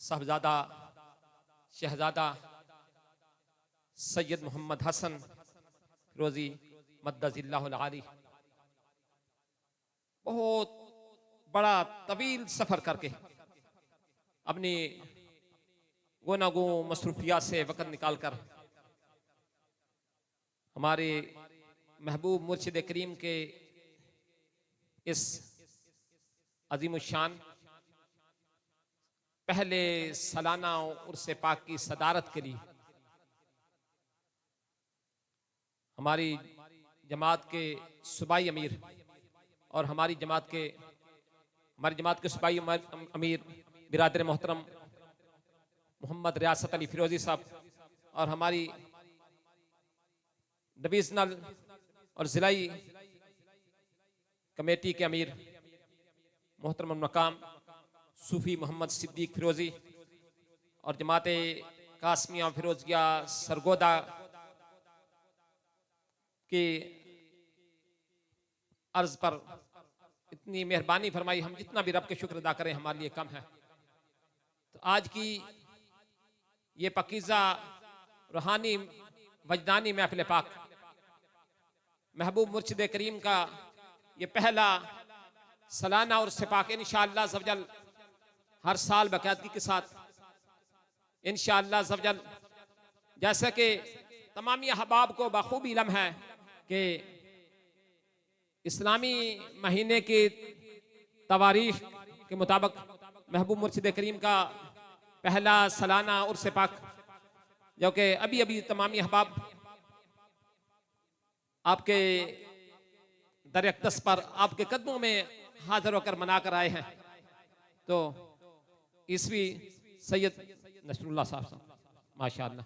साहबजादा शहजादा सैयद मोहम्मद हसन फिरोजी मद्दजिल्लाहुल आली बहुत बड़ा तवील सफर करके अपनी गोनागो मसरूफियात से वक़्त निकाल कर हमारे महबूब मुर्शिद करीम के इस अजीम शान पहले सालाना उर्स पाक की सदारत के लिए हमारी जमात के सूबाई अमीर और हमारी जमात के सूबाई अमीर बिरादर मोहतरम मोहम्मद रियासत अली फिरोजी साहब और हमारी डिवीजनल और ज़िलाई कमेटी के अमीर मोहतरम मकाम सूफ़ी मोहम्मद सिद्दीक फिरोजी और जमात कासमिया फिरोजिया सरगोदा की अर्ज पर इतनी मेहरबानी फरमाई, हम जितना भी रब के शुक्र अदा करें हमारे लिए कम है। तो आज की ये पकीज़ा रूहानी वजदानी महफिल पाक महबूब मुर्शिद करीम का ये पहला सालाना उर्स पाक इंशाअल्लाह ज़वजल हर साल बाकायदगी के साथ इंशाअल्लाह ज़वजल, जैसे कि तमामी अहबाब को बखूबी इल्म है कि इस्लामी महीने की तवारीख के मुताबिक महबूब मुर्शिद करीम का पहला सालाना उर्स पाक जो कि अभी अभी तमामी अहबाब आपके दर अक़दस पर आपके कदमों में हाजिर होकर मना कर आए हैं। तो ईसवी सैयद नसरुल्लाह साहब माशाअल्लाह,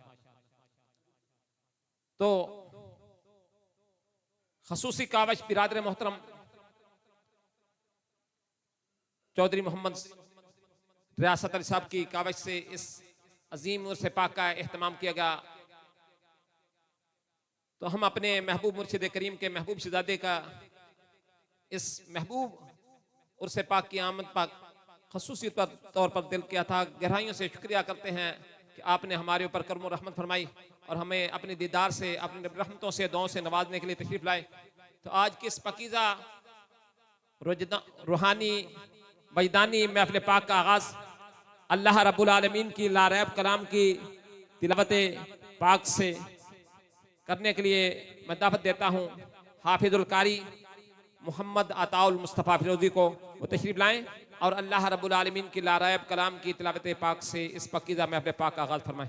तो खसूसी कावश बिरादर मोहतरम चौधरी मोहम्मद रियासत अली साहब की कावश से इस अजीम उर्स पाक का एहतमाम किया गया। तो हम अपने महबूब मुर्शिद करीम के महबूब शहजादे का इस महबूब उर्स पाक की आमद पाक खसूसी तौर पर दिल किया था गहराइयों से शुक्रिया करते हैं कि आपने हमारे ऊपर कर्म और रहमत फरमाई और हमें अपने दीदार से अपनी रहमतों से दुआओं से नवाजने के लिए तशरीफ लाए। तो आज की इस पकीज़ा रूहानी वजदानी महफिल पाक का आगाज़ अल्लाह रब्बुल आलमीन की लारैब कलाम की तिलावत पाक से करने के लिए मैं दावत देता हूँ हाफिजुल कारी मोहम्मद अताउल मुस्तफ़ा फिरोजी को, वो तशरीफ लाएं और अल्लाह रब्बुल आलमीन की लारैब कलाम की तिलावत पाक से इस पकीज़ा महफिल पाक का आगाज़ फरमाएं।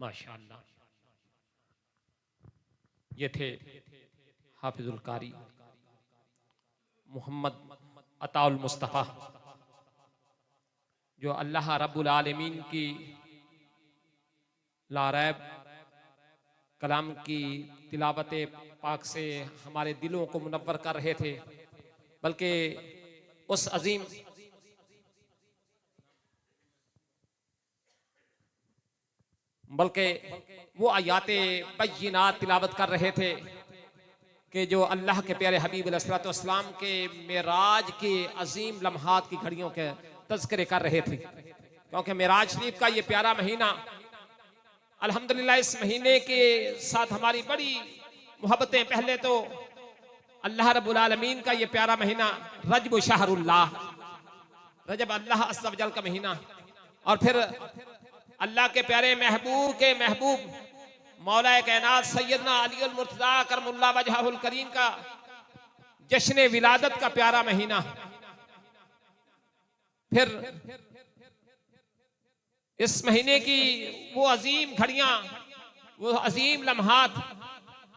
माशाअल्लाह, ये थे हाफिजुल कारी मोहम्मद अताउल मुस्तफ़ा, जो अल्लाह रब्बुल आलमीन की लारैब कलाम की तिलावत पाक से हमारे दिलों को मुनव्वर कर रहे थे। बल्कि उस अजीम वो आयाते बय्यिनात तिलावत कर रहे थे कि जो अल्लाह के प्यारे हबीब अलैहिस्सलाम के मेराज के अजीम लम्हात की घड़ियों के तज़किरे कर रहे थे। क्योंकि मेराज शरीफ का ये प्यारा महीना, अल्हम्दुलिल्लाह, इस महीने के साथ हमारी बड़ी मोहब्बतें। पहले तो अल्लाह रब्बुल आलमीन का ये प्यारा महीना रजब शहरुल्लाह, रजब अल्लाह अज़्ज़ व जल का महीना, और फिर अल्लाह के प्यारे महबूब के महबूब मौला कायनात सैयदना अली अल मुर्तज़ा करमुल्लाह वजहुल करीम का जश्न विलादत का प्यारा महीना। फिर इस महीने की वो अजीम घड़ियां, वो अजीम लम्हात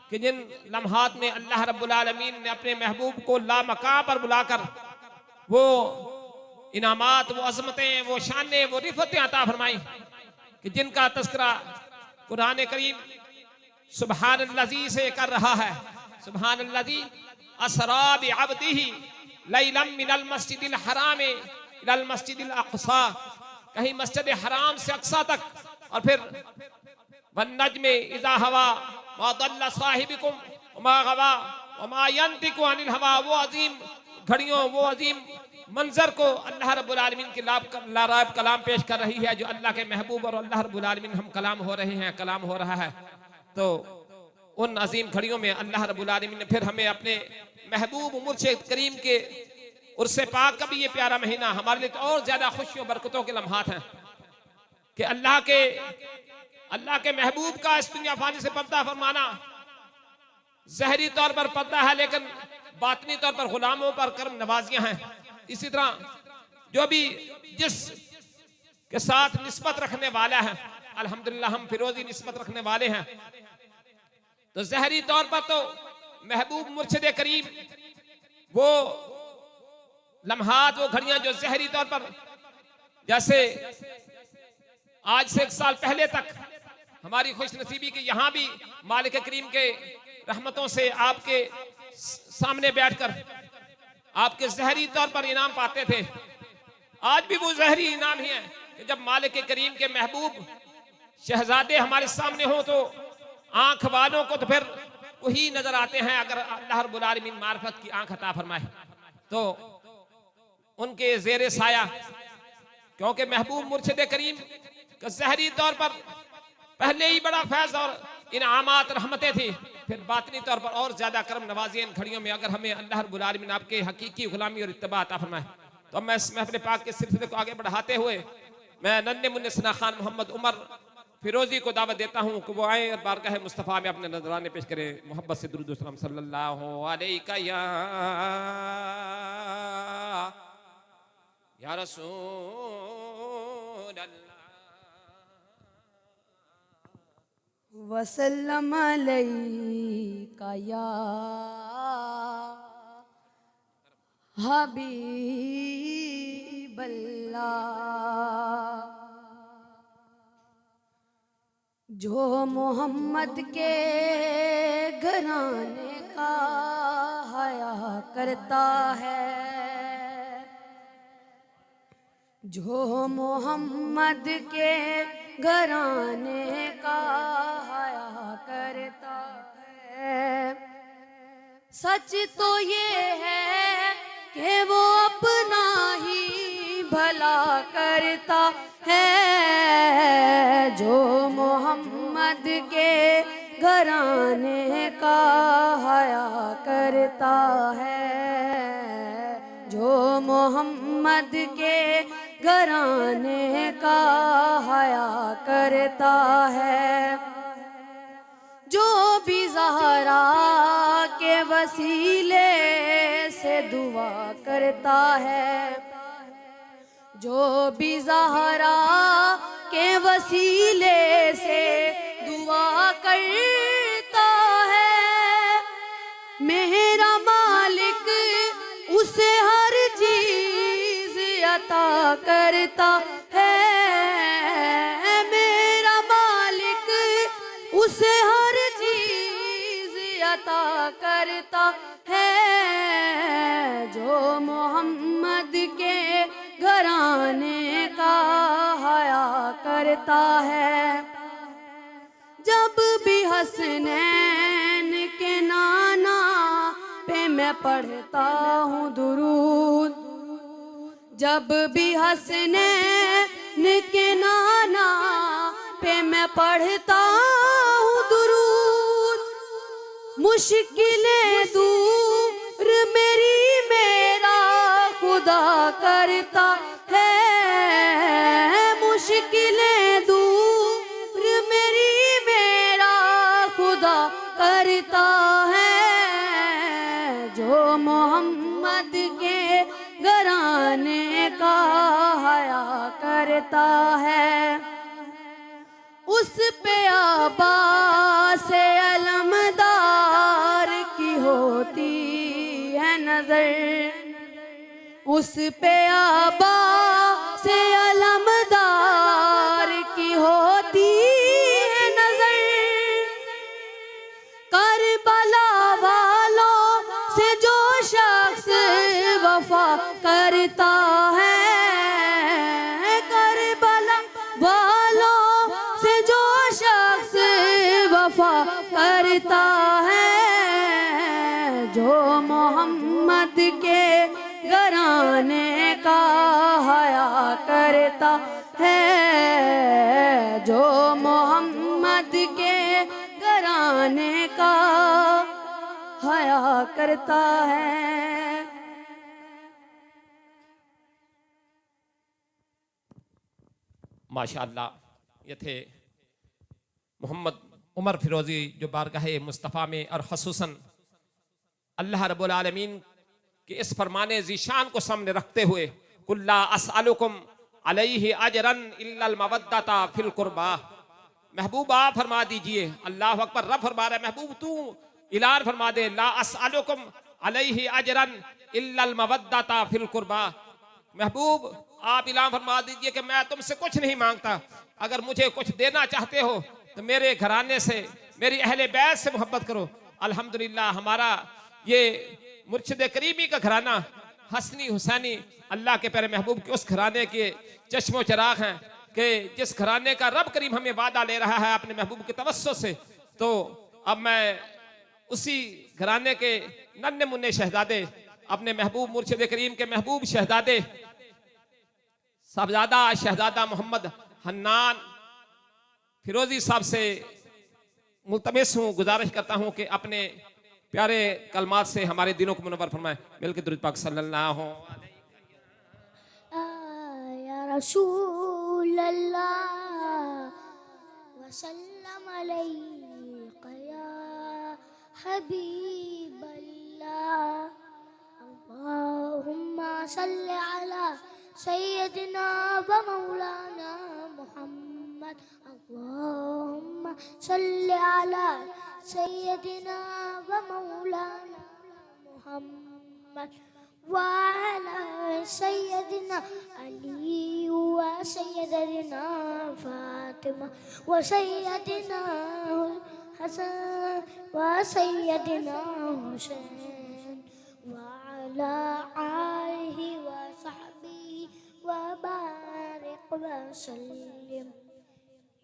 कि जिन लम्हात में अल्लाह रब्बुल आलमीन ने अपने महबूब को लामका पर बुलाकर वो इनामात, वो अज़मतें, वो शानें, वो रिफ़तें अता फरमाई कि जिनका तज़किरा कुरान करीम सुब्हानल्लज़ी से कर रहा है। सुब्हानल्लज़ी असरा बिअब्दिही लैलन मिनल मस्जिदिल हराम इलल मस्जिदिल अक़सा, कहीं मस्जिद हराम से अक्सा तक, और फिर वन्नज्मि इज़ा हवा मा दल्ला साहिबुकुम वमा गवा वमा यंतिकु अनिल हवा। वो अजीम घड़ियों, वो अजीम मंजर को अल्लाह रब्बुल आलमीन की लाराब कलाम पेश कर रही है, जो अल्लाह के महबूब और अल्लाह रब्बुल आलमीन हम कलाम हो रहे हैं, कलाम हो रहा है। तो उन अजीम घड़ियों में अल्लाह रब्बुल आलमीन ने फिर हमें अपने महबूब मुर्शिद करीम के उर्से पाक का भी ये प्यारा महीना हमारे लिए तो और ज्यादा खुशियों बरकतों के लम्हात हैं कि अल्लाह के महबूब का इस दुनिया फानी से पर्दा फरमाना ज़हरी तौर पर पर्दा है, लेकिन बातनी तौर पर गुलामों पर करम नवाजियां हैं। इसी तरह जो भी जिस के साथ निस्बत रखने वाला है, अल्हम्दुलिल्लाह हम फिरोजी निस्बत रखने वाले हैं, तो ज़हरी तौर पर तो महबूब मुर्शिद करीम वो लम्हात, वो घड़ियां जो ज़हरी तौर पर, जैसे आज से 1 साल पहले तक हमारी खुशनसीबी की यहाँ भी मालिक करीम के रहमतों से आपके सामने बैठकर आपके ज़हरी तौर पर इनाम पाते थे। आज भी वो ज़हरी इनाम ही है कि जब मालिक करीम के महबूब शहजादे हमारे सामने हो तो आंख वालों को तो फिर वही नजर आते हैं। अगर अल्लाह रब्बुल आलमीन मार्फत की आंख अता फरमाए तो उनके ज़ेरे साया, क्योंकि महबूब मुर्शिद करीम का ज़हरी तौर पर पहले ही बड़ा फैज़ और इनामात रहमतें थी, फिर बातनी तौर पर और ज्यादा करम नवाज़ी इन घड़ियों में। अगर हमें अल्लाह रब्बुल आलमीन आपके हकीकी गुलामी और इत्तबा अता फरमाए तो मैं इस महफिल पाक के सिलसिले को आगे बढ़ाते हुए मैं नन्हे मुन्ने सना खान मोहम्मद उमर फिरोजी को दावत देता हूँ कि वो आए और बारगाह मुस्तफ़ा में अपने नजराने पेश करें। मोहब्बत से दुरूद व सलाम सल्लल्लाहु अलैहि या रसूल अल्लाह वसल्लम अलैका या हबीबल्लाह। जो मोहम्मद के घराने का हया करता है, जो मोहम्मद के घराने का हया करता है, सच तो ये है कि वो अपना ही भला करता है। जो मोहम्मद के घराने का हया करता है, जो मोहम्मद के घराने का हया करता है, जो भी ज़हरा के वसीले से दुआ करता है, जो भी ज़हरा के वसीले से दुआ करता है, मेरा मालिक उसे हर चीज अता करता है। मेरा मालिक उसे हर चीज अता करता है, जो मोहम्मद के घराने का हया करता है। जब भी हसनैन के नाना पे मैं पढ़ता हूँ दुरूद, जब भी हसनैन के नाना पे मैं पढ़ता हूँ दुरूद, मुश्किलें दूर मेरी मेरा खुदा करता है। मुश्किलें दूर मेरी मेरा खुदा करता है, जो मोहम्मद के घराने का हया करता है। उस पे आबास अलमदार की होती है नजर, उस पे आबास अलमदार की होती है नजर। करबला वालों से जो शख्स वफा करता है, करबला वालों से जो शख्स वफा करता है, जो मोहम्मद के घराने का हया करता है, जो मोहम्मद के घराने का हया करता है। माशाअल्लाह, ये थे मोहम्मद उमर फिरोजी जो बारगाह मुस्तफ़ा में और खसूसन अल्लाह रब्बुल आलमीन के इस फरमाने ज़ीशान को सामने रखते हुए कुल्ला असअलुकुम अलैहि अजरन इल्लल मवद्दता फिल कुर्बा, महबूब आप फरमा दीजिए। अल्लाह अकबर। रब फरमा रहा है महबूब तू ऐलान फरमा दे, ला अस्अलुकुम अलैहि अजरन इल्लल मवद्दता फिल कुर्बा। महबूब आप ऐलान फरमा दीजिए कि मैं तुमसे कुछ नहीं मांगता, अगर मुझे कुछ देना चाहते हो तो मेरे घराने से, मेरी अहले बैत से मोहब्बत करो। अल्हम्दुलिल्लाह हमारा ये मुर्शिद करीमी का घराना हसनी हुसैनी अल्लाह के प्यारे महबूब के उस घराने के चश्मो चराग हैं कि जिस घराने का रब करीम हमें वादा ले रहा है अपने महबूब के तवस्सुत से। तो अब मैं उसी घराने के नन्हे मुन्ने शहजादे, अपने महबूब मुर्शिद करीम के महबूब शहजादे साहबजादा शहजादा मोहम्मद हन्नान फिरोजी साहब से मुल्तमिस हूँ, गुजारिश करता हूँ कि अपने प्यारे कलमात से हमारे दिलों को मुनव्वर फरमाए। मिलके दुरूद पाक सल्लल्लाहु या रसूल अल्लाह वसल्लम अलैका या हबीब अल्लाह। अल्लाहुम्मा सल्लि अला सय्यदिना व मौलाना मुहम्मद। अल्लाहुम्मा सल्लि अला सय्यदिना व मौलाना मुहम्मद वाला सय्यदना अली व सय्यदना फातिमा व सय्यदना हसन व सय्यदना हुसैन वाला आलिहि व सहबिही व बारिक व सल्लिम।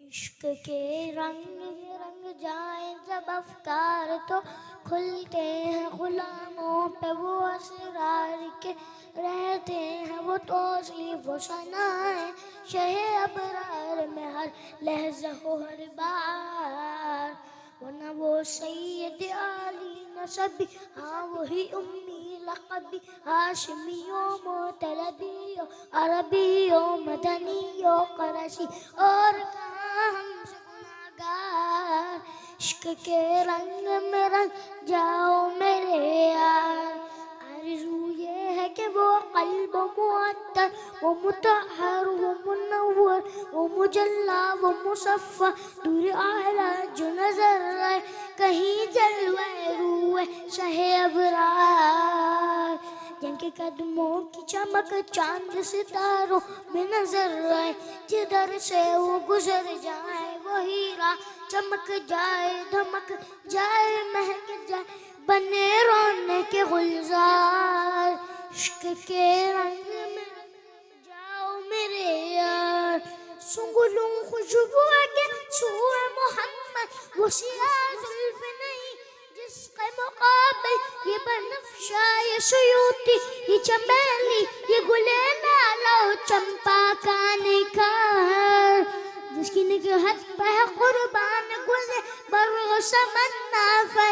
इश्क के रंग में रंग जाए जब अफकार तो खुलते हैं गुलामों पे वो असरार के, रहते हैं वो तौसीफ व सनाए शहे अबरार में हर लहजा हो हर बार। वो न वो सैयद आली नसबी, हाँ वही उम्मी लक़बी, हाशमियो मोतलबियो अरबियो मदनियो क़रशी और हमसे गुनाहगार। इश्क के रंग में रंग जाओ मेरे यार। आरज़ू ये है कि वो क़ल्ब मुअत्तर, वो मुतहहर, वो मुनव्वर, वो मुजल्ला, वो मुसफ़्फ़ा दूर आला जो नज़र आए कहीं जलवे रूए शहे अबरार। जिनके कदमों की चमक चांद सितारों में नजर आए, जिधर से वो गुजर जाए वो हीरा चमक जाए, धमक जाए, महक जाए, बने रोने के गुलजार। इश्क के रंग में जाओ मेरे यार। सुंगलूं खुशबू के सूए मोहम्मद, वो सियाह जुल्फ नहीं जिसके मुकाबिल ये बनफ्शा, ये सुयूती, ये चमेली, ये गुले लालो चंपा का निखार। जिसकी निगाहत पे है कुर्बान गुले बर्रो समन्ना फे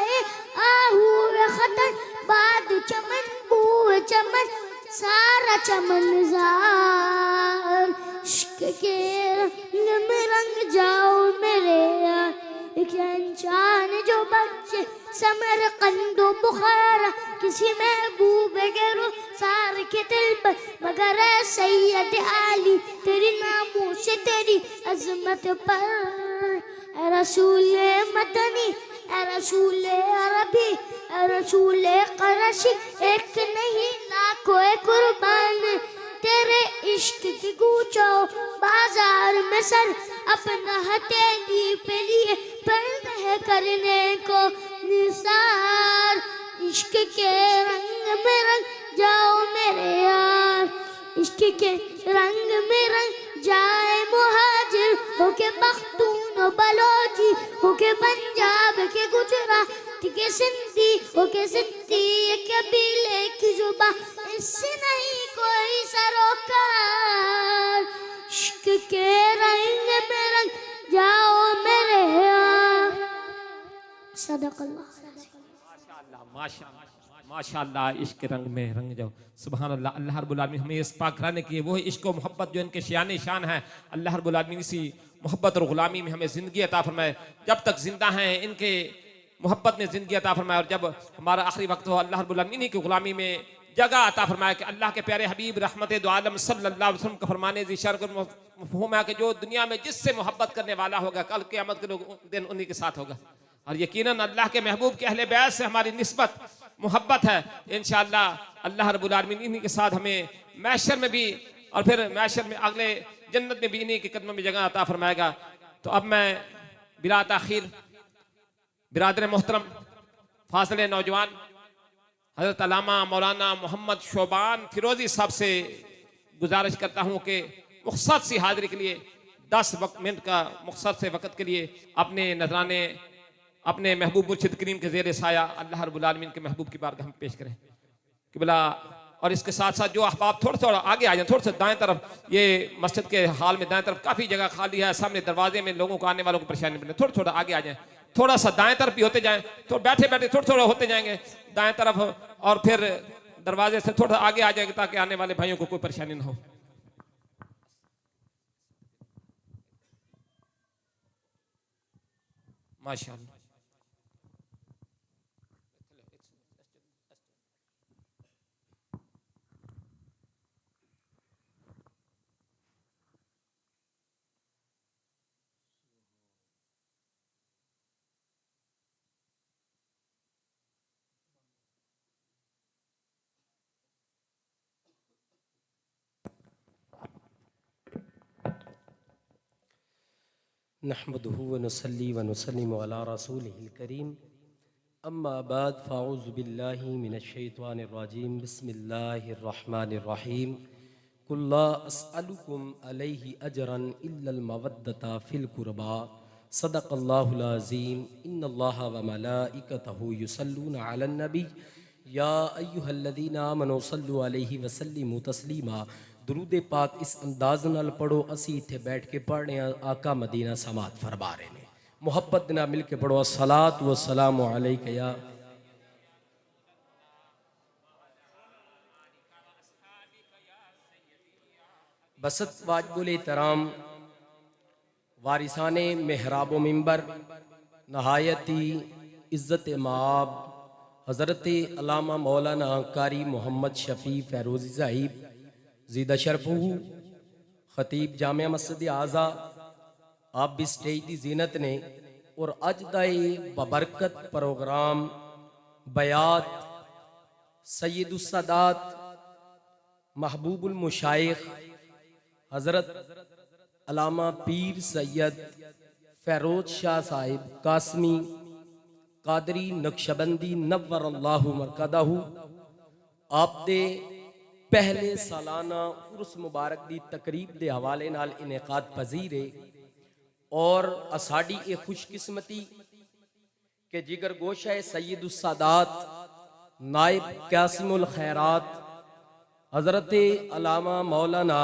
आहू खतर बाद चमन बूए चमन सारा चमन जार। इश्क के रंग में रंग जाओ मेरे यार। एक इंसान जो बच्चे समरकंदो बुखारा किसी महबूब के रुखसार के दिल पर, मगर सैयद आली तेरी नामों से तेरी अजमत पर। ए रसूल मदनी, ए रसूल अरबी, ए रसूल क़रशी, एक नहीं लाखों कुर्बान तेरे इश्क की गूंजो बाजार में सर अपना हथेली पे लिए पर्दे करने को निसार। इश्क के रंग में रंग जाओ मेरे यार। इश्क के रंग में रंग जाए मुहाजिर होके पख्तून और बलोची, होके पंजाब के गुजरात के सिंधी, होके सिंधी ये कबीले की जुबान, इससे नहीं कोई सरोकार। इश्क के रंग में रंग जाओ मेरे यार। सदक़ल्लाह। माशाअल्लाह इश्क के रंग में रंग जाओ। सुभान अल्लाह। अल्लाह रब्बुल आलमीन हमें इस पाक घराने की वही इश्क और मोहब्बत जो इनके शान शान है, अल्लाह रब्बुल आलमीन इसी मोहब्बत और गुलामी में हमें ज़िंदगी अता फरमाए। जब तक जिंदा हैं इनके मोहब्बत में ज़िंदगी अता फरमाए, और जब हमारा आखिरी वक्त हो अल्लाह रब्बुल आलमीन की गुलामी में जगह अता फरमाया कि अल्लाह के प्यारे हबीब रहमत दो आलम सल्लल्लाहु अलैहि वसल्लम का फरमाने मफ़हूम है कि जो दुनिया में जिससे मोहब्बत करने वाला होगा कल क़यामत के दिन उन्हीं के साथ होगा। और यकीनन अल्लाह के महबूब के अहले बैत से हमारी निस्बत मोहब्बत है। इंशाअल्लाह अल्लाह रब्बुल आलमीन इन्हीं के साथ हमें महशर में भी और फिर महशर में अगले जन्नत में भी इन्हीं के कदमों में जगह अता फरमाएगा। तो अब मैं बिला ताखीर बिरादर मोहतरम फाज़िल नौजवान हज़रत अल्लामा मौलाना मोहम्मद शोबान फिरोजी साहब से गुजारिश करता हूँ कि मुख्तसर सी हाज़िरी के लिए 10 मिनट का मुख्तसर से वक़्त के लिए अपने नजराने अपने महबूब मुर्शिद करीम के ज़ेर साया अल्लाह रब्बुल आलमीन के महबूब की बारगाह में पेश करें किबला। और इसके साथ साथ जो अहबाब थोड़ा आगे आ जाए, थोड़ा सा दाएं तरफ, ये मस्जिद के हाल में दाएं तरफ काफ़ी जगह खाली है, सामने दरवाजे में लोगों को आने वालों को परेशानी बने, थोड़ा आगे आ जाए, थोड़ा सा दाएं तरफ भी होते जाएं, तो बैठे बैठे थोड़ा होते जाएंगे दाएं तरफ और फिर दरवाजे से थोड़ा आगे आ जाएंगे ताकि आने वाले भाइयों को कोई परेशानी ना हो। माशाअल्लाह। नहमदुहु व नुसल्ली व नुसल्लिमु अला रसूलिहिल करीम अम्मा बाद फ़ाऊज़ु बिल्लाहि मिनश शैतानिर रजीम बिस्मिल्लाहिर रहमानिर रहीम कुल ला अस्अलुकुम अलैहि अजरन इल्लल मवद्दता फिल कुरबा सदक़ल्लाहुल अज़ीम इन्नल्लाहा व मलाइकतहु युसल्लूना अलन नबी या अय्युहल्लज़ीना आमनू सल्लु अलैहि व सल्लिमू तस्लीमा। दुरूद पाक इस अंदाज नाल पढ़ो, असी इत्थे बैठ के पढ़ने आका मदीना समात फरमा रहे ने, मुहब्बत नाल मिल के पढ़ो अस्सलातु वस्सलामु अलैका या बसत वाजिबुल एहतराम वारिसाने मेहराब मिंबर नहायती इज़्ज़त माब हज़रत अल्लामा मौलाना कारी मोहम्मद शफ़ी फ़ैरोज़ी साहिब ज़ीदा शरफ़हू खतीब जामिया मस्जिद आज़ा, आप भी स्टेज की जीनत ने और अज का ये बबरकत प्रोग्राम बयात सैयदुस सादात महबूबुल मुशाइख हज़रत अल्लामा पीर सैयद फ़ैरोज़ शाह साहिब कासमी कादरी नक्शबंदी नव्वरल्लाहु मरकदहू आप दे पहले सालाना उर्स मुबारक दी तकरीब के हवाले नाल इनेकाद पजीर है। और असाड़ी ये खुशकिस्मती के जिगर गोशा सैयदुस सादात नायब कासिमुल खैरात हज़रत अल्लामा मौलाना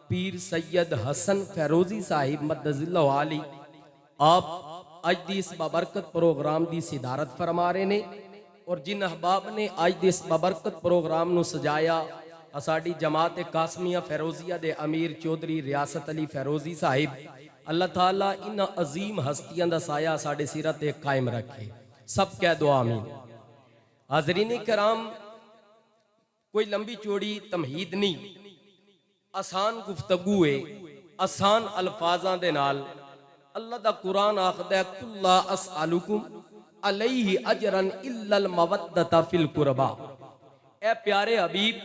पीर सैयद हसन फ़ैरोज़ी साहिब मद्दज़िल्लाहु आली आप अज दी इस बाबरकत प्रोग्राम की सिदारत फरमा रहे ने। और जिन अहबाब ने अज दे इस बाबरकत प्रोग्राम नू सजाया साडी जमात कासमिया फ़ैरोज़िया दे अमीर चौधरी रियासत अली फ़ैरोज़ी साहिब, अल्लाह ताला इन अजीम हस्तियां दा साया साडे सिरा ते कायम रखे, सब कह दुआ आमीन। हाज़रीन कराम, कोई लंबी चौड़ी तमहीद नहीं, आसान गुफ्तगू है, आसान अल्फाजां दे नाल अल्लाह दा कुरान आखदा है कुल ला अस्अलुकुम अलैहि अजरन इल्लल मवद्दता फिल कुरबा। ए प्यारे हबीब,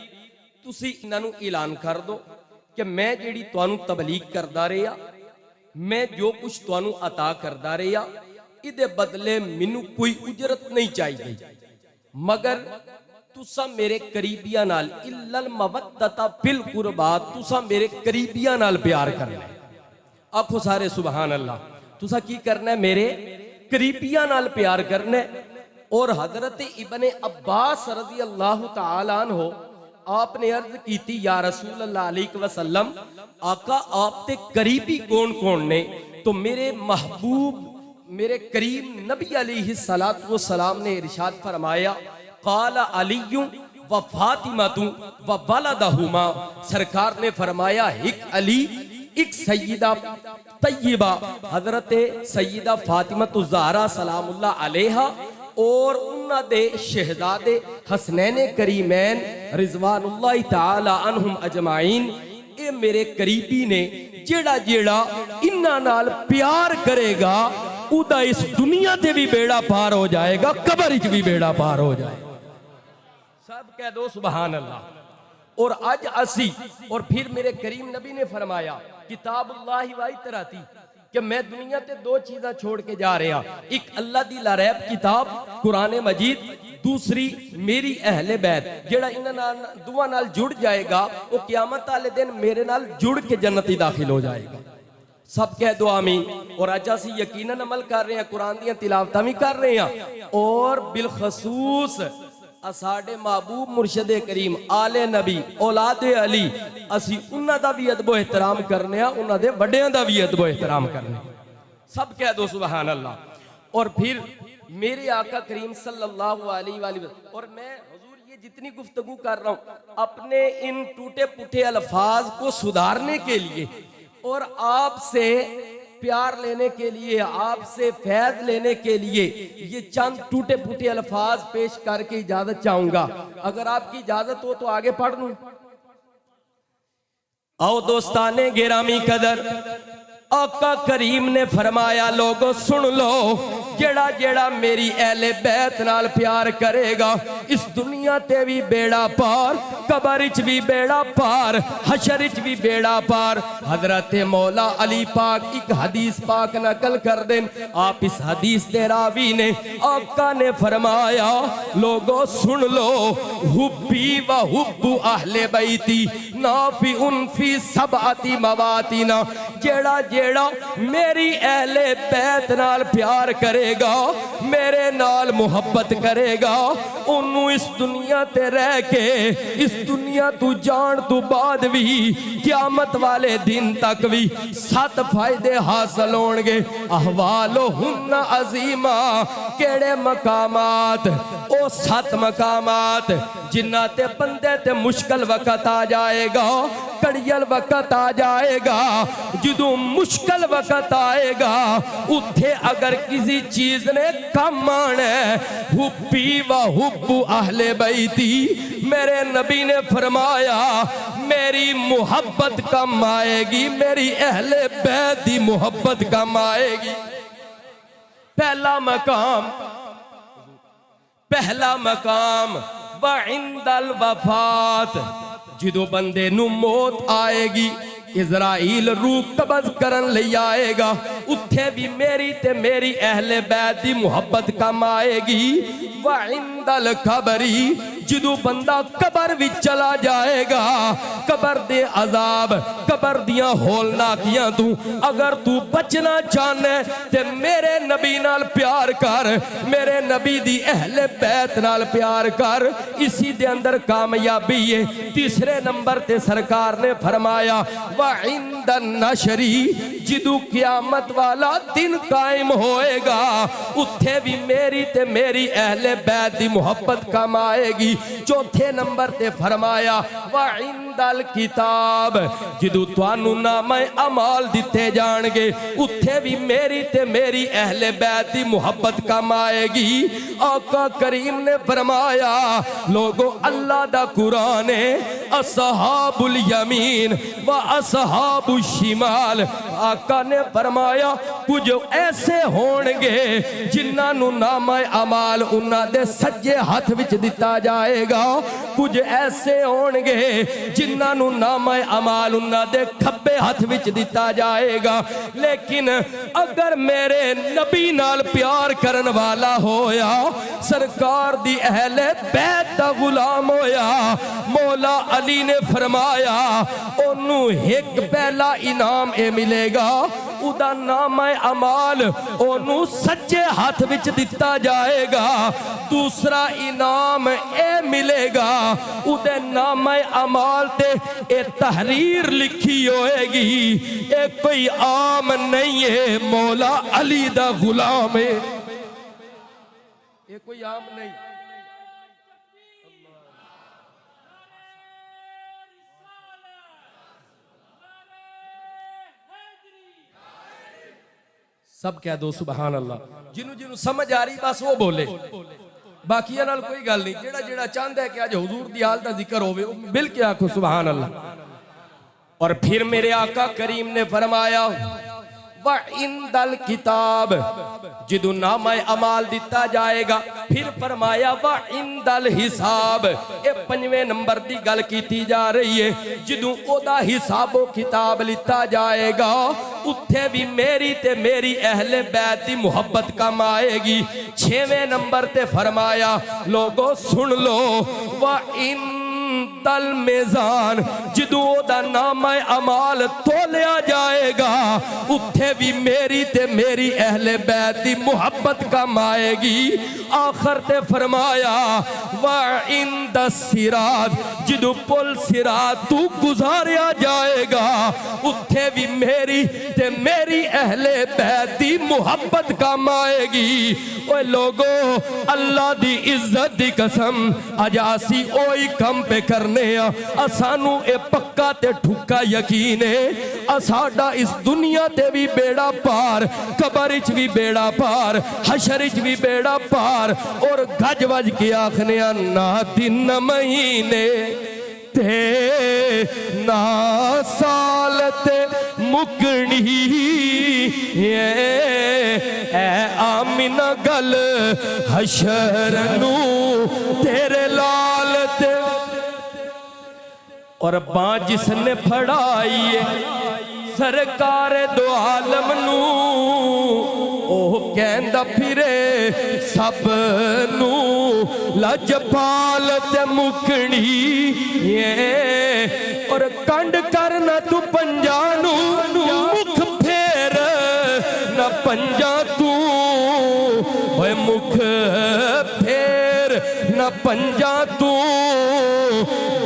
तुसी इन्हां नू ऐलान कर दो कि मैं जेड़ी तुहानू तबलीग करदा रहा, मैं जो कुछ तुहानू अता करदा रहा, इहदे बदले मैनू कोई उजरत नहीं चाहिए, मगर तुसा मेरे करीबियां नाल इल्लल मवद्दता फिल कुरबा, तुसा मेरे करीबियां नाल प्यार करना है। आखो सारे सुभान अल्लाह। तुसा की करना है? मेरे करीबियां नाल प्यार करना है। और हजरत इब्ने अब्बास रज़ी अल्लाह तआला अन्हु आपने अर्ज की थी, या रसूल अल्लाह अलैहि वसल्लम, आका आप ते करीबी कौन कौन ने? तो मेरे महबूब मेरे करीम नबी अलैहि सलातो वस्सलाम ने इरशाद फरमाया, क़ाल अलीयु व फातिमातु व वलदहुमा, सरकार ने फरमाया एक अली, एक सैयदा तय्यबा हजरत सैयदा फातिमा ज़हरा सलामुल्लाह अलैहा और उन्हां दे शहजादे हसनैन करीमैन रिजवानुल्लाह ताला अन्हुम अजमाइन ये मेरे करीबी ने जेड़ा जेड़ा इन्हां नाल प्यार करेगा उदा इस दुनिया ते भी बेड़ा पार हो जाएगा, कब्र विच भी बेड़ा पार हो जाएगा। सब कह दो सुभान अल्लाह। और आज असी और फिर मेरे करीम नबी ने फरमाया किताबुल्लाहि व इतराती कि मैं दुनिया ते दो चीज़ां छोड़ के जा रहा, एक अल्लाह दी लारैब किताब कुरान मजीद, दूसरी मेरी अहले बैत जेड़ा इन्हां दुआ नाल जुड़ जाएगा वो क़यामत वाले दिन मेरे नाल जुड़ के जन्नती दाखिल हो जाएगा। सब कह दो आमीन। और अज असी यकीनन अमल कर रहे हैं, कुरान दी तिलावतां भी कर रहे हैं और बिलखसूस साडे महबूब मुर्शदे करीम आले नबी औलादे अली असी उन्हां दा भी अदब एहतराम करने आ, उन्हां दे वड्डियां दा भी अदब एहतराम करने। सब कह दो सुभान अल्लाह। और फिर मेरे आका करीम सल्लल्लाहु अलैहि वसल्लम और मैं हुजूर ये जितनी गुफ्तगू कर रहा हूँ अपने इन टूटे पुटे अल्फाज को सुधारने के लिए और आपसे प्यार लेने के लिए, आपसे फैज लेने के लिए ये चंद टूटे फूटे अल्फाज पेश करके इजाजत चाहूंगा। अगर आपकी इजाजत हो तो आगे पढ़ लूं। आओ दोस्ताने गिरामी कदर, आका करीम ने फरमाया लोगों सुन लो, जेड़ा जेड़ा मेरी अहले बैत नाल प्यार करेगा इस दुनिया ते भी बेड़ा पार, कब्र विच भी बेड़ा पार, हशर विच भी बेड़ा पार। हजरत मौला अली पाक एक हदीस पाक नकल कर देन। आप इस हदीस दे रावी ने आका ने फरमाया लोगों सुन लो, हुब्बी व हुब्बु अहले बैती नाफिउन फी सबअती मवातिना, जेड़ा जेड़ा मेरी अहले बैत नाल प्यार करेगा, मेरे नाल मुहब्बत करेगा, उन्नू इस दुनिया ते रह के इस दुनिया तू जान तू बाद भी क़यामत वाले दिन तक भी 7 फायदे हासिल होंगे। अहवालो हुन्ना अजीमा, केड़े मकामात, ओ 7 मकामात जिन्ना ते बंदे ते मुश्किल वक्त आ जाएगा, कड़ियल वक्त आ जाएगा, जदों मुश्किल वक्त आएगा उथे अगर किसी चीज ने कम आना हुब्बी व हुब्बु अहले बैती, मेरे नबी ने फरमाया मेरी मोहब्बत कम आएगी, मेरी अहले बैत दी मोहब्बत कम आएगी। पहला मकाम व इंदल वफात, जिदों बंदे नू मौत आएगी, इज़राइल रूह कब्ज़ करन ले आएगा, उत्थे भी मेरी ते मेरी अहले बैत दी मुहब्बत कम आएगी। व इंदल कबरी, जिदों बंदा कबर विच चला जाएगा, कबर दे अजाब, कबर दियां होलनाकियां तू अगर तू बचना चाहना ते मेरे नबी नाल प्यार कर, मेरे नबी दी अहले बैत नाल प्यार कर, इसी दे अंदर कामयाबी है। तीसरे नंबर ते सरकार ने फरमाया व इंदन नशरी, जिदों क़यामत वाला दिन कायम होएगा उत्थे भी मेरी ते मेरी अहले बैत दी मुहब्बत कम आएगी। चौथे नंबर ते फरमाया व इंदल किताब, जिदों तुहानू नामे अमाल दिते जाणगे उत्थे भी मेरी ते मेरी अहले बैत दी मुहब्बत कम आएगी। आका करीम ने फरमाया लोगों अल्लाह दा कुरान है असहाबुल यमीन व असहाबुल शिमाल, आका ने फरमाया कुछ ऐसे होणगे जिन्हां नू नामे अमाल उन्हां दे सज्जे हाथ विच दिता जाएगा, कुछ ऐसे होणगे जिन्हां नू नामे अमाल उन्हां दे खब्बे हाथ विच दिता जाएगा। लेकिन अगर मेरे नबी नाल प्यार करन वाला होया, सरकार दी अहले बैत दा गुलाम होया, मौला अली ने फरमाया ओनू एक पहला इनाम ए मिलेगा, उदा नामे अमाल ओनू सज्जे हाथ विच दिता जाएगा। दूसरा इनाम ए मिलेगा उदे नामे अमाल ते ए तहरीर लिखी होएगी, ए कोई आम नहीं है, मौला अली दा गुलाम है, ये कोई आम नहीं। सब कह दो सुभान अल्लाह। जिन्हों जिन्हों समझ आ रही बस वो बोले। बाकिया नाल कोई गल नहीं, जेड़ा जेड़ा चाहता है कि अज हुजूर दी हाल दा जिक्र होवे वो मिल के आखो सुभान अल्लाह। और फिर मेरे आका करीम ने फरमाया व इंदल किताब, जिदू नामा अमाल दिता जाएगा। फिर फरमाया व इंदल हिसाब, ये 5वें नंबर की गल की जा रही है। जिदू ओदा हिसाबो किताब लिता जाएगा उत्थे भी मेरी ते मेरी अहले बैत की मुहब्बत कम आएगी। 6वें नंबर ते फरमाया लोगो सुन लो व इन तल मेजान, जिदू ओदा नामा अमाल तोलिया जाएगा उत्थे भी मेरी ते मेरी अहले बैत दी मुहब्बत कम आएगी। आखिर ते फरमाया व इंद सिरात, जिदू पुल सिरात तू गुजारिया जाएगा उत्थे भी मेरी ते मेरी अहले बैत दी मुहब्बत कम आएगी। ओए लोगो अल्लाह दी इज्जत दी कसम अज असी ओही कम पे करने आ। सानू ए पक्का ते ठुक्का यकीन है साडा इस दुनिया ते भी बेड़ा पार, कबर च भी बेड़ा पार, हशर च भी बेड़ा पार। और गज वज के आखने ना दिन न महीने ते ना साल ते मुकनी ए आमिना गल हशर नू तेरे लाल ते। और बाँ जिसने फड़ाई है सरकार दो आलम नू ओह कहंदा फिरे सब नू लजपाल ते मुकनी। और कंड करना तू पंजा नू मुख फेर न पंजा तू, ओए मुख फेर न पंजा तू।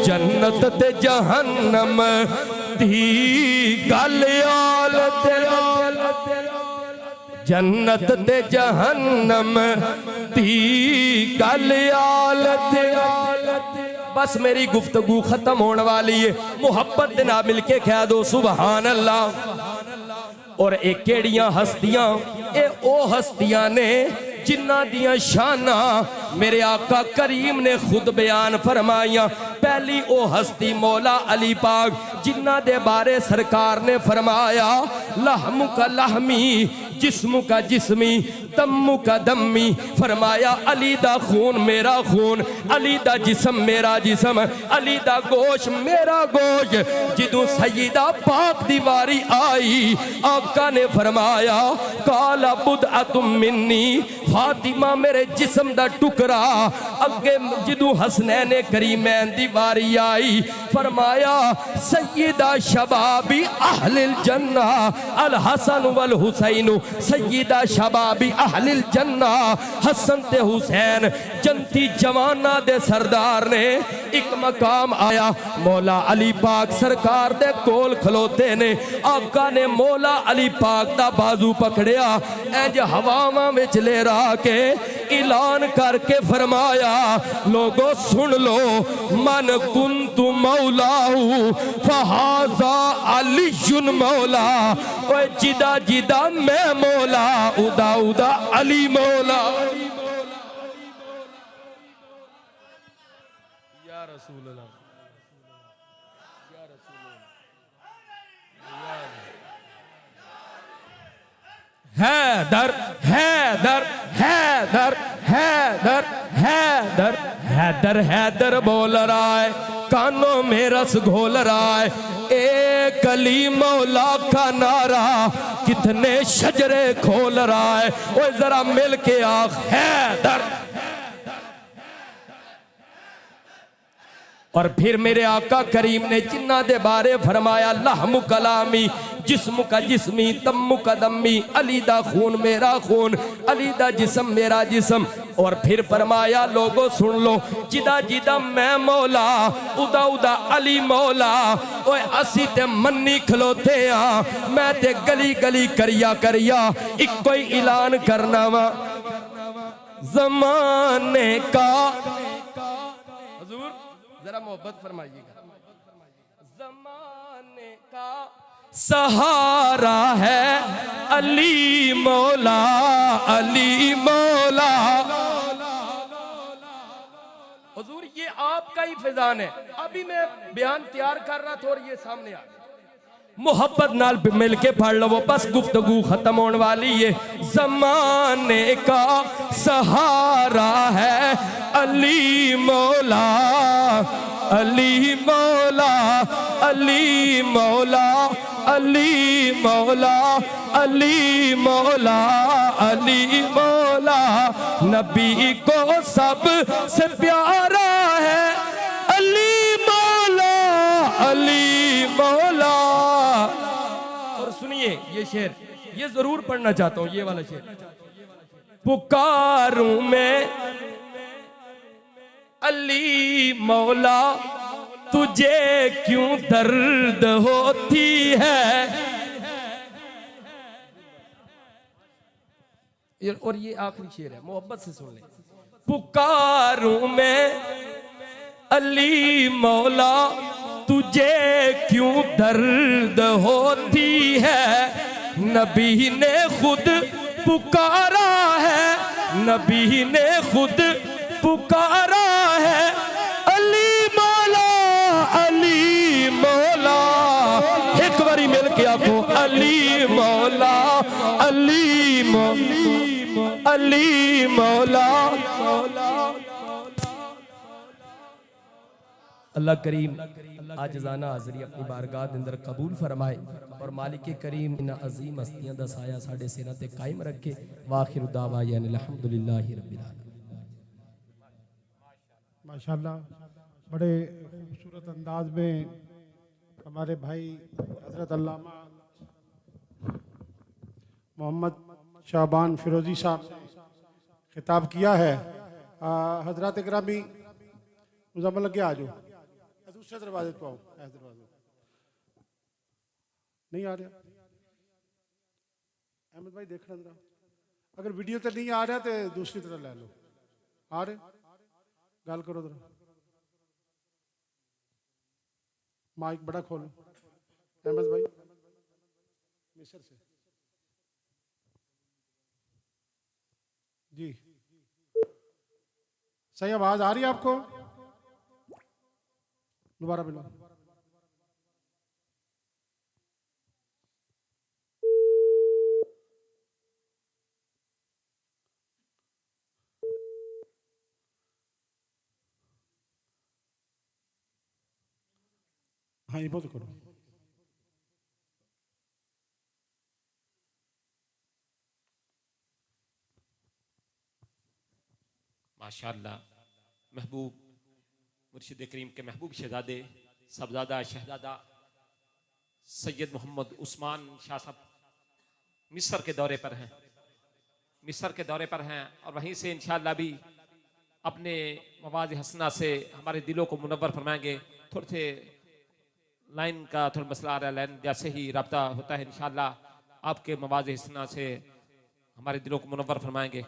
जन्नत ते जहन्नम दी गल आल तेरा, जन्नत ते जहन्नम दी गल आल तेरा। बस मेरी गुफ्तगू खत्म होने वाली है, मुहब्बत दे नाल मिलके कह दो सुभान अल्लाह। और एक केड़ियां हस्तियां, ए ओ हस्तियां ने जिन्ना दियां शाना मेरे आका करीम ने खुद बयान फरमाइया। पहली ओ हस्ती मौला अली पाक जिन्ना दे बारे सरकार ने फरमाया लहमु का लहमी जिस्मु का जिस्मी दम्मु का दम्मी। फरमाया अली दा खून मेरा खून, अली दा जिस्म मेरा जिस्म, अली दा गोश मेरा गोश। जिदू सईदा पाक दीवारी आई आका ने फरमाया काला बुद अतुम मिन्नी, फातिमा मेरे जिस्म दा टुकड़ा। अगे जिदू हसनैन करीमैन दीवारी आई फरमाया सईदा शबाबी अहलिल जन्ना अल हसन वल हुसैन, सईदा शबाबी अहलिल जन्ना। हसन ते हुसैन जन्नती जवाना दे सरदार ने। एक मकाम आया मौला अली पाक सरकार दे कोल खलोते ने। आका ने मौला अली पाक दा बाजू पकड़िया इंज हवावां विच लेरा के ऐलान करके फरमाया लोगो सुन लो मन कुंतु मौलाहू फहाजा अलीयुन मौला। ओए जिदा जिदा मैं मौला उदा उदा अली मौला। या रसूल अल्लाह हैदर हैदर हैदर हैदर हैदर हैदर हैदर बोल रहा है कानों में रस घोल रहा है। एक अली मौला का नारा कितने शजरे खोल रहा है। वो जरा मिल के आख हैदर। और फिर मेरे आका करीम ने जिन्ना दे बारे फरमाया लहमु कलामी जिस्म का जिस्मी तम्मु का दम्मी, अली दा खून मेरा खून, अली दा जिस्म मेरा जिस्म। और फिर फरमाया लोगो सुन लो जिदा जिदा मैं मौला उदा उदा अली मौला। ओए असी ते मन्नी खलोते हाँ मैं ते गली गली करिया करिया एक कोई ऐलान करना वा जमाने का। जरा मोहब्बत फरमाइएगा। जमाने का सहारा है अली मौला, अली मौला। फैजान है। अभी मैं बयान तैयार कर रहा था और ये सामने आ गया। मोहब्बत नाल मिल के पढ़ लो, बस गुफ्तगू खत्म होने वाली है। जमाने का सहारा है अली मौला, अली मौला, अली मौला, अली मौला, अली मौला, अली मौला। नबी को सब से प्यारा है अली मौला, अली मौला। और सुनिए ये शेर, ये जरूर पढ़ना चाहता हूं, ये वाला शेर। पुकारूं मैं अली मौला, तुझे क्यों दर्द होती है। और ये आखिरी शेर है, मोहब्बत से सुन ले। पुकारूं मैं अली मौला, तुझे क्यों दर्द होती है। नबी ने खुद पुकारा है, नबी ने खुद पुकारा है अली मौला, अली मौला। एक बारी मिल के आपको अली मौला, अली मौला, अली मौला। अल्लाह करीम आज जाना हाज़री अपनी बारगाह दे अंदर कबूल फरमाए और मालिक करीम इन अजीम हस्तियां दा साया साडे सिरां ते कायम रखे। वाखिर दावा यानी अल्हम्दुलिल्लाहि रब्बिल आलमीन। माशाल्लाह, बड़े खूबसूरत अंदाज में हमारे भाई हज़रत अल्लामा मोहम्मद शाबान फिरोजी साहब ने खिताब किया है। हज़रत इकरामी मुज़म्मिल लगे आ जाओ, दूसरे दरवाजे पे आओ। ऐसे दरवाजे नहीं आ रहा अहमद भाई, देखना जरा, अगर वीडियो तो नहीं आ रहा तो दूसरी तरह ले लो। आ रहे गल करो जरा, माइक बड़ा खोलो। अहमद भाई मिस्र से जी, सही आवाज आ रही है आपको? दोबारा मिलो। हाँ, ये बहुत करो। माशाअल्लाह, महबूब मुर्शिद करीम के महबूब शहजादे सबजादा शहजादा सैयद मोहम्मद उस्मान शाह साहब मिस्र के दौरे पर हैं, मिस्र के दौरे पर हैं और वहीं से इंशाअल्लाह भी अपने मवाज़ हसना से हमारे दिलों को मुनव्वर फरमाएंगे। थोड़े से लाइन का थोड़ा मसला आ रहा है, लाइन जैसे ही रब्ता होता है इंशाअल्लाह आपके मवाज़ हसना से हमारे दिलों को मुनव्वर फरमाएंगे।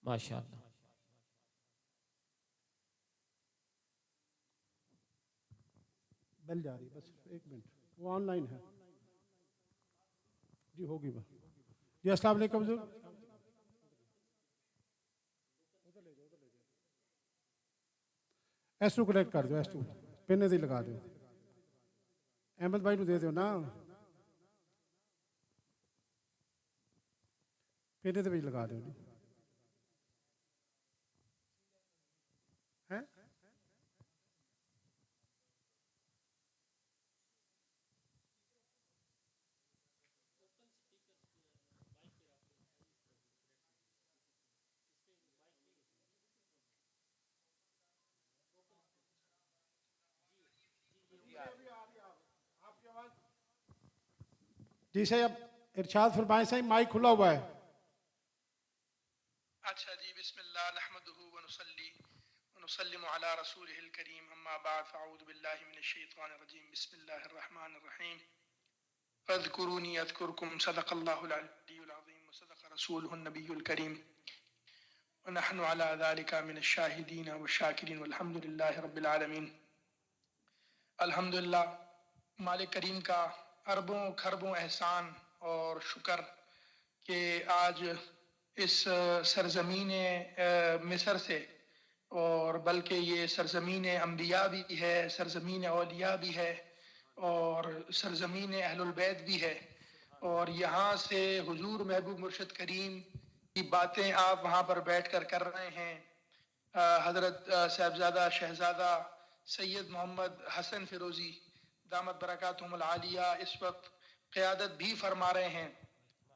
माशाअल्लाह, बेल जा रही है, बस एक मिनट, वो ऑनलाइन है जी, होगी बस जी। अस्सलाम वालेकुम जी, एस टू कनेक्ट कर दो, एस टू पिन दी लगा दो। अहमद भाई को दे दो ना, पिन दे विच लगा दो है। जी सही, अब इरशाद फरमाएं। सही माइक खुला हुआ है। अच्छा जी, बिस्मिल्लाह नहमदुहु व नुसल्ली व नुसल्लिमु अला रसूलिहिल करीम, अम्मा बाद, फ़अऊज़ु बिल्लाहि मिनश शैतानिर रजीम, बिस्मिल्लाहिर रहमानिर रहीम। फ़ज़्कुरूनी अज़्कुरकुम, सदक़ल्लाहुल अलिय्युल अज़ीम व सदक़ रसूलुहुन नबिय्युल करीम व नहनु अला ज़ालिका मिनश शाहिदीन व शाकिरीन वल्हम्दुलिल्लाहि रब्बिल आलमीन। अल्हम्दुलिल्लाह, मालिक करीम का अरबों खरबों एहसान और शुक्र कि आज इस सरजमीन मिस्र से, और बल्कि ये सरजमीन अम्बिया भी है, सरजमीन औलिया भी है और सरजमीन अहलुल बैत भी है। और यहाँ से हुजूर महबूब मुर्शिद करीम की बातें आप वहाँ पर बैठ कर रहे हैं। हज़रत साहबजादा शहजादा सैयद मोहम्मद हसन फिरोज़ी दामत बरकातुहुमुल आलिया इस वक्त क़यादत भी फरमा रहे हैं।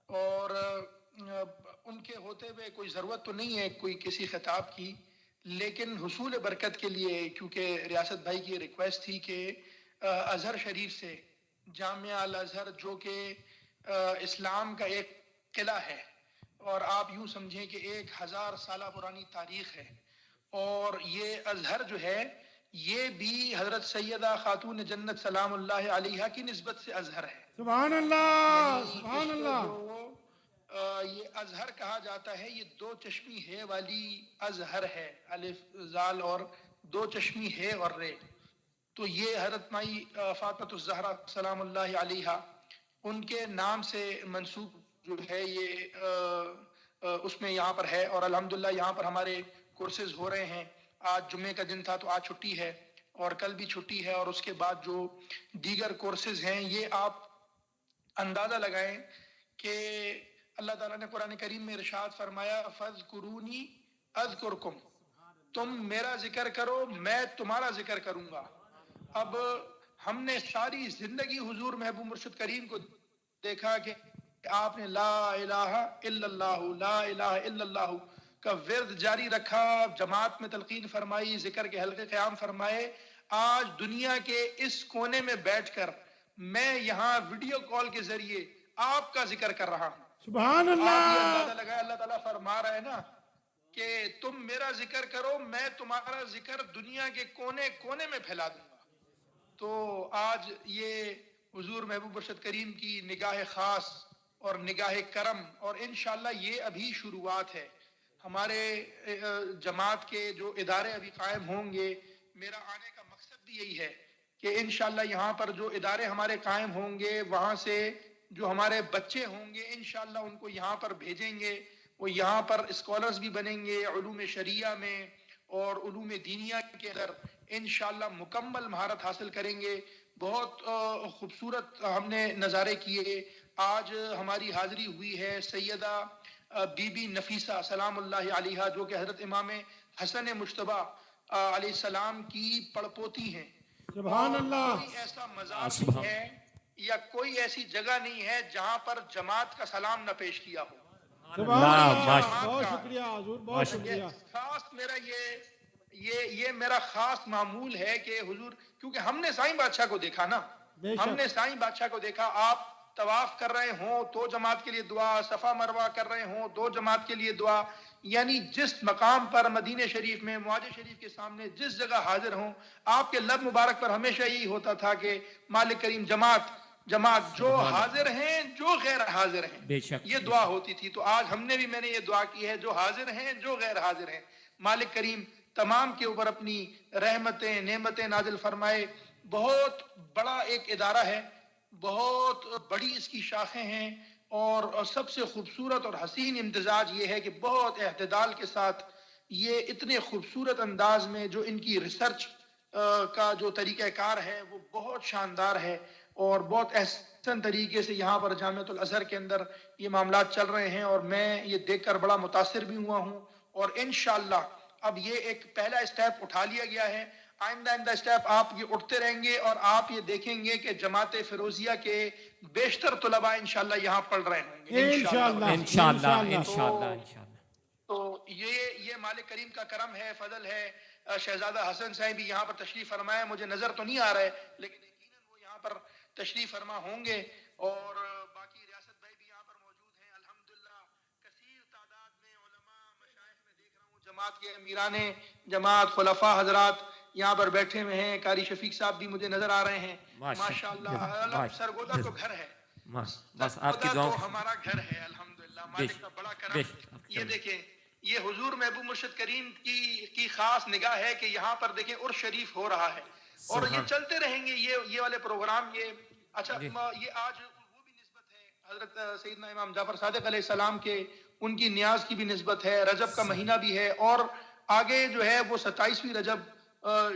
और उनके होते हुए कोई ज़रूरत तो नहीं है कोई किसी खिताब की, लेकिन हुसूल बरकत के लिए, क्योंकि रियासत भाई की रिक्वेस्ट थी कि अजहर शरीफ से, जामिया अल अजहर जो कि इस्लाम का एक किला है, और आप यूं समझें कि 1000 साल पुरानी तारीख है, और ये अजहर जो है ये भी हजरत सैयदा खातून जन्नत सलामुल्लाह अलैहा की निस्बत से अजहर है। सुभान अल्लाह, यानी सुभान इसको अल्लाह। जो ये अजहर कहा जाता है, ये दो चश्मी है वाली अजहर है, अलिफ जाल और दो चश्मी है और रे। तो ये हजरत माई फातिमा ज़हरा सलामुल्लाह अलैहा उनके नाम से मंसूब जो है ये उसमें यहाँ पर है। और अल्हम्दुलिल्लाह यहाँ पर हमारे कोर्सेज हो रहे हैं। आज जुम्मे का दिन था तो आज छुट्टी है और कल भी छुट्टी है, और उसके बाद जो दीगर कोर्सेज हैं ये आप अंदाजा लगाएं कि अल्लाह ताला ने कुरान करीम में इरशाद फरमाया, फज़कुरूनी अज़कुरकुम, तुम मेरा जिक्र करो मैं तुम्हारा जिक्र करूंगा। अब हमने सारी जिंदगी हुजूर महबूब मुर्शिद करीम को देखा कि आपने ला इलाहा इल्लल्लाहु, ला इलाहा इल्लल्लाहु का विर्द जारी रखा, जमात में तलकीन फरमाई, जिक्र के हल्के क़याम फरमाए। आज दुनिया के इस कोने में बैठकर मैं यहाँ वीडियो कॉल के जरिए आपका जिक्र कर रहा हूँ। सुभान आप ये अल्लाह। अंदाजा लगाए, अल्लाह ताला फरमा रहा है ना कि तुम मेरा जिक्र करो मैं तुम्हारा जिक्र दुनिया के कोने कोने में फैला दूंगा। तो आज ये हुजूर महबूब मुर्शिद करीम की निगाह खास और निगाह करम, और इंशाअल्लाह ये अभी शुरुआत है। हमारे जमात के जो इदारे अभी कायम होंगे, मेरा आने का मकसद भी यही है कि इंशाअल्लाह यहाँ पर जो इदारे हमारे कायम होंगे, वहाँ से जो हमारे बच्चे होंगे इंशाअल्लाह उनको यहाँ पर भेजेंगे। वो यहाँ पर स्कॉलर्स भी बनेंगे उलूम शरिया में और उलूम दीनिया के अंदर इंशाअल्लाह मुकम्मल महारत हासिल करेंगे। बहुत खूबसूरत हमने नज़ारे किए। आज हमारी हाज़िरी हुई है सैयदा बीबी नफीसा सलामुल्लाह अलैहा, जो कि हज़रत इमाम हसन मुज्तबा अलैहिस्सलाम की पड़पोती हैं। सुभान अल्लाह। कोई ऐसा मज़ार नहीं है या कोई ऐसी जगह नहीं है जहां पर जमात का सलाम न पेश किया हो। सुभान अल्लाह। बहुत शुक्रिया हुजूर, बहुत शुक्रिया। खास मेरा ये मेरा खास मामूल है कि हुजूर, क्योंकि हमने साईं बादशाह को देखा ना, हमने साईं बादशाह को देखा। आप तवाफ कर रहे हो तो जमात के लिए दुआ, सफा मरवा कर रहे हो तो जमात के लिए दुआ। यानी जिस मकाम पर मदीने शरीफ में मुआज़ शरीफ के सामने जिस जगह हाजिर हो, आपके लब मुबारक पर हमेशा यही होता था कि मालिक करीम जमात जमात जो हाजिर हैं जो गैर हाजिर हैं, बेशक ये दुआ होती थी। तो आज हमने भी मैंने ये दुआ की है, जो हाजिर हैं जो गैर हाजिर हैं, मालिक करीम तमाम के ऊपर अपनी रहमतें नेमतें नाजिल फरमाए। बहुत बड़ा एक इदारा है, बहुत बड़ी इसकी शाखें हैं, और सबसे खूबसूरत और हसीन इम्तिजाज ये है कि बहुत एहतदाल के साथ ये इतने खूबसूरत अंदाज में जो इनकी रिसर्च का जो तरीक़ाकार है वो बहुत शानदार है, और बहुत एहसन तरीके से यहाँ पर जामिअतुल अज़हर के अंदर ये मामलात चल रहे हैं। और मैं ये देखकर बड़ा मुतासिर भी हुआ हूँ, और इंशाअल्लाह अब ये एक पहला स्टेप उठा लिया गया है। आइंदा स्टेप आप ये उठते रहेंगे और आप ये देखेंगे कि जमात फिरोजिया के बेशतर तुलबा इंशाअल्लाह यहाँ पढ़ रहे होंगे इंशाअल्लाह, इंशाअल्लाह इंशाअल्लाह। इंशाअल्लाह इंशाअल्लाह। तो ये मालिक करीम का करम है, फजल है। शहजादा हसन साहब भी यहाँ पर तशरीफ फरमाए, मुझे नजर तो नहीं आ रहा है लेकिन यकीनन वो यहाँ पर तशरीफ फरमा होंगे। और बाकी रियासत भाई भी यहाँ पर मौजूद हैं अल्हम्दुलिल्लाह। कसीर तादाद में उलमा मशाइख में देख रहा हूँ, जमात के अमीराने जमात खुलफा हजरात यहाँ पर बैठे हुए हैं। कारी शफीक साहब भी मुझे नजर आ रहे हैं माशाअल्लाह। सरगोदा तो घर है, बस आपकी तो दुआ हमारा घर है अल्हम्दुलिल्लाह। मालिक का बड़ा करम। ये देखें, ये हुजूर महबूब मुर्शिद करीम की खास निगाह है कि यहाँ पर देखें उर्स शरीफ हो रहा है, और ये चलते रहेंगे ये वाले प्रोग्राम। ये अच्छा, ये आज वो भी निस्बत है हजरत सैयदना इमाम जाफर सादिक अलैहिस्सलाम के उनकी न्याज की भी निस्बत है, रजब का महीना भी है, और आगे जो है वो 27वीं रजब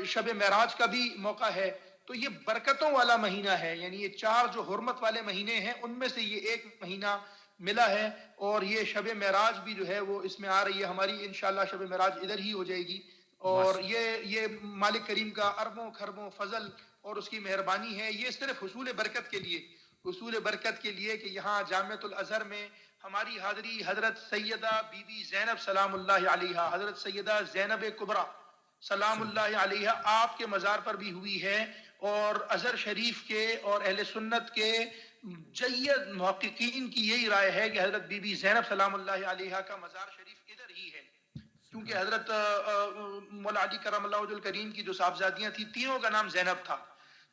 शब महराज का भी मौका है। तो ये बरकतों वाला महीना है, यानी ये 4 जो हुर्मत वाले महीने हैं उनमें से ये एक महीना मिला है, और ये शब महराज भी जो है वो इसमें आ रही है। हमारी इंशाअल्लाह शब महराज इधर ही हो जाएगी, और ये मालिक करीम का अरबों खरबों फजल और उसकी मेहरबानी है। ये सिर्फ हुसूल बरकत के लिए, हुसूल बरकत के लिए कि यहाँ जामिअतुल अज़हर में हमारी हाज़री हजरत सैयदा बीबी ज़ैनब सलामुल्लाह अलैहा, हजरत सैयदा ज़ैनब कुबरा सलामुल्लाह अलैहा आपके मज़ार पर भी हुई है, और अज़हर शरीफ के और अहले सुन्नत के जय्यद मुहक्किकीन की यही राय है कि हजरत बीबी ज़ैनब सलामुल्लाह अलैहा का मज़ार शरीफ इधर ही है, क्योंकि हजरत मौला अली करमल्लाहु वजहुल करीम की जो साहबजादियां थी, तीनों का नाम ज़ैनब था,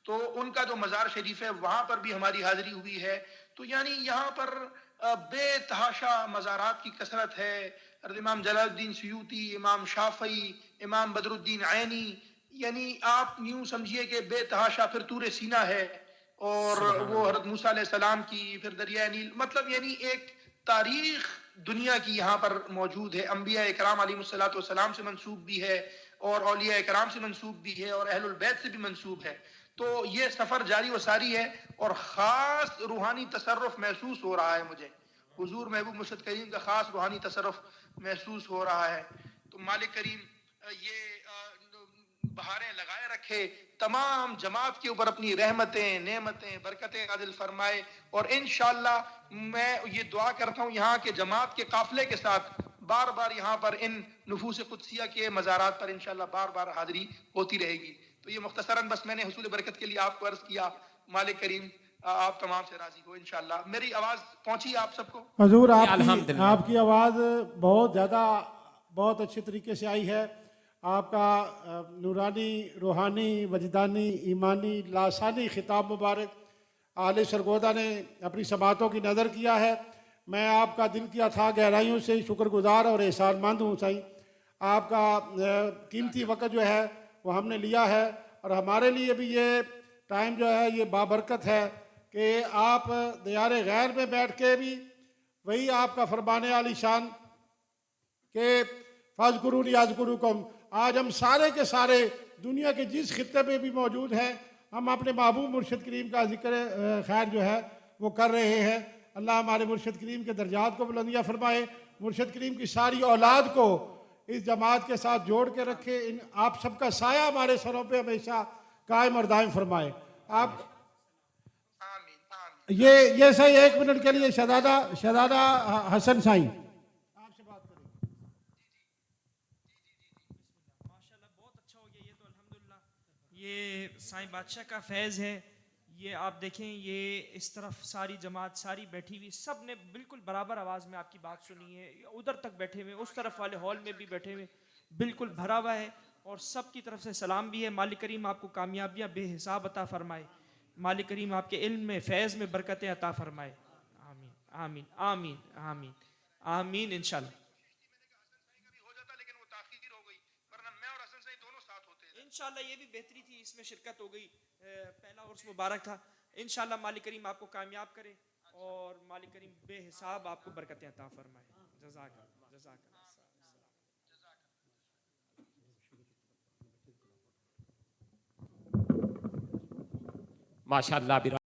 तो उनका जो मज़ार शरीफ है वहां पर भी हमारी हाजिरी हुई है। तो यानी यहाँ पर बेतहाशा मज़ारात की कसरत है। हज़रत इमाम जलालुद्दीन सयूती, इमाम शाफई, इमाम बदरुद्दीन ऐनी, यानी आप यूं समझिए कि बेतहाशा। फिर तूरे सीना है, और वो हज़रत मूसा अलैहिस्सलाम की, फिर दरिया नील, मतलब यानी एक तारीख दुनिया की यहाँ पर मौजूद है। अंबिया इकराम अलैहिस्सलातु वस्सलाम से मंसूब भी है, और औलिया इकराम से मंसूब भी है, और अहलुल बैत से भी मंसूब है। तो ये सफर जारी व सारी है, और खास रूहानी तसर्रुफ महसूस हो रहा है मुझे, हुजूर महबूब मुर्शिद करीम का खास रूहानी तसर्रुफ महसूस हो रहा है। तो मालिक करीम ये बहारें लगाए रखे, तमाम जमात के ऊपर अपनी रहमतें, नेमतें, बरकतें नाज़िल फरमाए, और इंशाअल्लाह मैं ये दुआ करता हूँ यहाँ के जमात के काफिले के साथ बार बार यहाँ पर इन नुफूस कुदसिया के मज़ारात पर इंशाअल्लाह बार बार हाजिरी होती रहेगी। तो ये मुख्तसरन बस मैंने हुसूल बरकत के लिए आपको अर्ज किया। मालिक करीम आप तमाम से राजी हो इंशाअल्लाह। मेरी आवाज़ पहुंची आप सबको? हजूर अल्हम्दुलिल्लाह। आपकी आवाज़ बहुत ज़्यादा, बहुत अच्छे तरीके से आई है। आपका नूरानी, रूहानी, वजदानी, ईमानी, लासानी खिताब मुबारक आले सरगोदा ने अपनी समातों की नज़र किया है। मैं आपका दिल की अथाह गहराइयों से शुक्रगुजार और एहसानमंद हूँ साईं। आपका कीमती वक्त जो है वो हमने लिया है, और हमारे लिए भी ये टाइम जो है ये बाबरकत है कि आप दियार गैर में बैठ के भी वही आपका फरमाने आली शान के फ़ज़्कुरूनी अज़्कुरुकुम, आज हम सारे के सारे दुनिया के जिस खित्ते में भी मौजूद हैं, हम अपने महबूब मुर्शिद करीम का जिक्र खैर जो है वो कर रहे हैं। अल्लाह हमारे मुर्शिद करीम के दर्जात को बुलंदियाँ फरमाए, मुर्शिद करीम की सारी औलाद को इस जमात के साथ जोड़ के रखे, इन आप सबका साया हमारे सरों पे हमेशा कायम और दायम फरमाए। आप आमीन आमीन। ये सही 1 मिनट के लिए शहजादा हसन साईं आपसे बात करें। माशाल्लाह बहुत अच्छा हो गया ये तो, अल्हम्दुलिल्लाह। ये साईं बादशाह का फैज़ है। ये आप देखें, ये इस तरफ सारी जमात सारी बैठी हुई, सब ने बिल्कुल बराबर आवाज़ में आपकी बात सुनी है। उधर तक बैठे हुए, उस तरफ वाले हॉल में भी बैठे हुए, बिल्कुल भरा हुआ है, और सब की तरफ से सलाम भी है। मालिक करीम आपको कामयाबियाँ बेहिसाब अता फरमाए। मालिक करीम आपके इल्म में, फैज़ में बरकतें अता फरमाए। आमीन आमीन आमीन आमीन आमीन इंशाल्लाह। हो जाता, लेकिन वो ताख़ीर हो गई, वरना मैं और हसन साईं दोनों साथ होते। इंशाल्लाह ये भी बेहतरी थी, इसमें शिरकत हो गई, पहला उर्स मुबारक था। इंशाल्लाह मालिक करीम आपको कामयाब करे, और मालिक करीम बेहिसाब आपको बरकतें अता फरमाए। जज़ाकल्लाह जज़ाकल्लाह। माशाअल्लाह।